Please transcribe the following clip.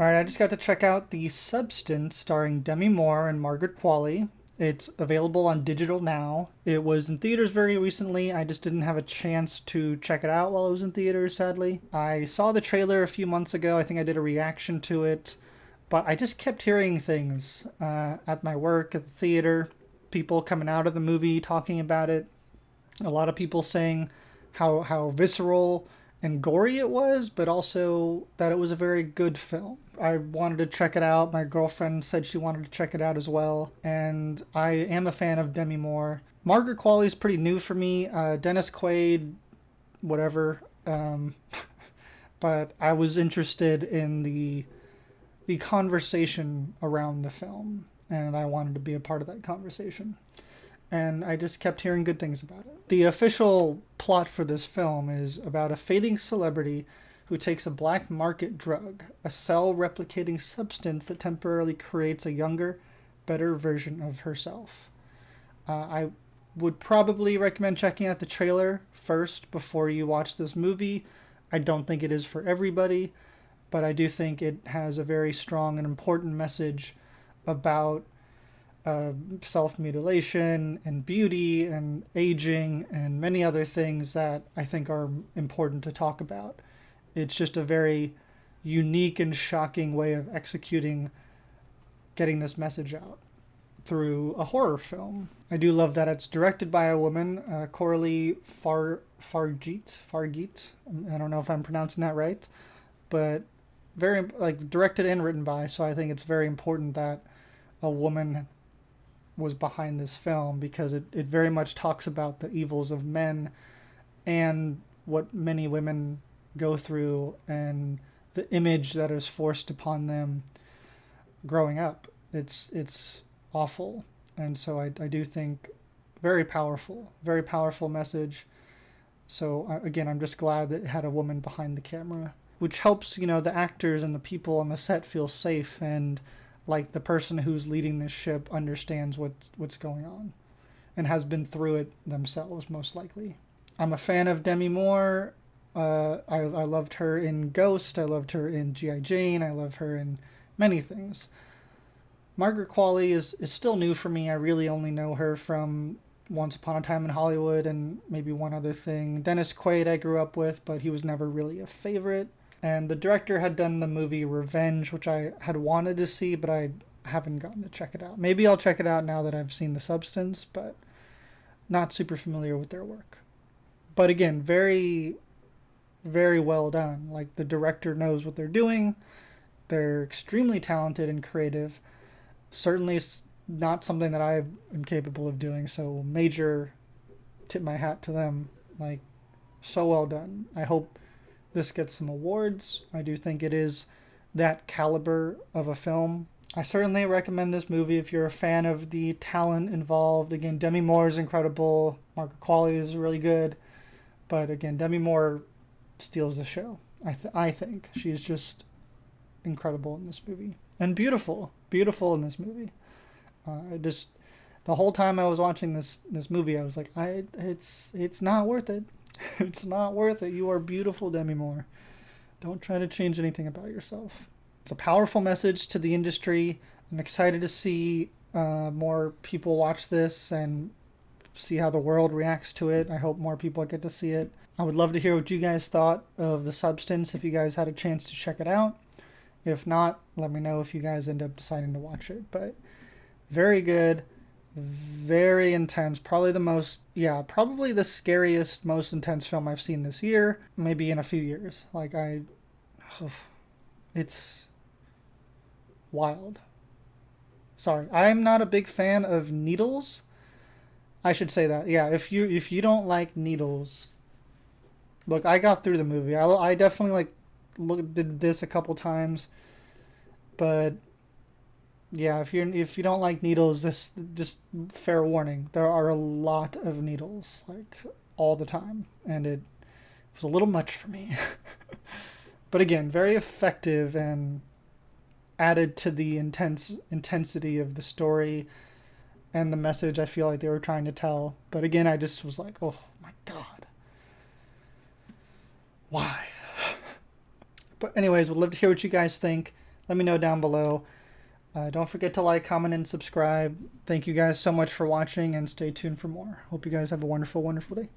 All right, I just got to check out The Substance starring Demi Moore and Margaret Qualley. It's available on digital now. It was in theaters very recently. I just didn't have a chance to check it out while it was in theaters, sadly. I saw the trailer a few months ago. I think I did a reaction to it. But I just kept hearing things at my work, at the theater, people coming out of the movie talking about it. A lot of people saying how visceral and gory it was, but also that it was a very good film. I wanted to check it out. My girlfriend said she wanted to check it out as well, and I am a fan of Demi Moore. Margaret Qualley is pretty new for me. Dennis Quaid, whatever. But I was interested in the conversation around the film, and I wanted to be a part of that conversation. And I just kept hearing good things about it. The official plot for this film is about a fading celebrity who takes a black market drug, a cell replicating substance that temporarily creates a younger, better version of herself. I would probably recommend checking out the trailer first before you watch this movie. I don't think it is for everybody, but I do think it has a very strong and important message about self mutilation and beauty and aging and many other things that I think are important to talk about. It's just a very unique and shocking way of executing getting this message out through a horror film. I do love that it's directed by a woman, Coralie Fargeet. I don't know if I'm pronouncing that right, but very like directed and written by. So I think it's very important that a woman was behind this film because it very much talks about the evils of men and what many women go through and the image that is forced upon them growing up. It's awful. And so I do think very powerful message. So again, I'm just glad that it had a woman behind the camera, which helps, the actors and the people on the set feel safe and like the person who's leading this ship understands what's going on and has been through it themselves, most likely. I'm a fan of Demi Moore. I loved her in Ghost. I loved her in G.I. Jane. I love her in many things. Margaret Qualley is still new for me. I really only know her from Once Upon a Time in Hollywood and maybe one other thing. Dennis Quaid I grew up with, but he was never really a favorite. And the director had done the movie Revenge, which I had wanted to see, but I haven't gotten to check it out. Maybe I'll check it out now that I've seen The Substance, but not super familiar with their work. But again, very, very well done. Like, the director knows what they're doing. They're extremely talented and creative. Certainly not something that I am capable of doing, so major tip my hat to them. Like, so well done. I hope this gets some awards. I do think it is that caliber of a film. I certainly recommend this movie if you're a fan of the talent involved. Again, Demi Moore is incredible. Margaret Qualley is really good. But again, Demi Moore steals the show. I think she's just incredible in this movie. And beautiful in this movie. The whole time I was watching this movie, I was like, it's not worth it. It's not worth it. You are beautiful, Demi Moore. Don't try to change anything about yourself. It's a powerful message to the industry. I'm excited to see more people watch this and see how the world reacts to it. I hope more people get to see it. I would love to hear what you guys thought of The Substance if you guys had a chance to check it out. If not, let me know if you guys end up deciding to watch it. But very good. Very intense. Probably the scariest, most intense film I've seen this year, maybe in a few years. It's wild. Sorry, I'm not a big fan of needles. I should say that. Yeah, if you don't like needles, look, I got through the movie. I definitely did this a couple times, but yeah, if you don't like needles, this just fair warning. There are a lot of needles, like all the time, and it was a little much for me. But again, very effective and added to the intensity of the story and the message I feel like they were trying to tell. But again, I just was like, oh my god, why? But anyways, would love to hear what you guys think. let me know down below. Don't forget to like, comment, and subscribe. Thank you guys so much for watching, and stay tuned for more. Hope you guys have a wonderful, wonderful day.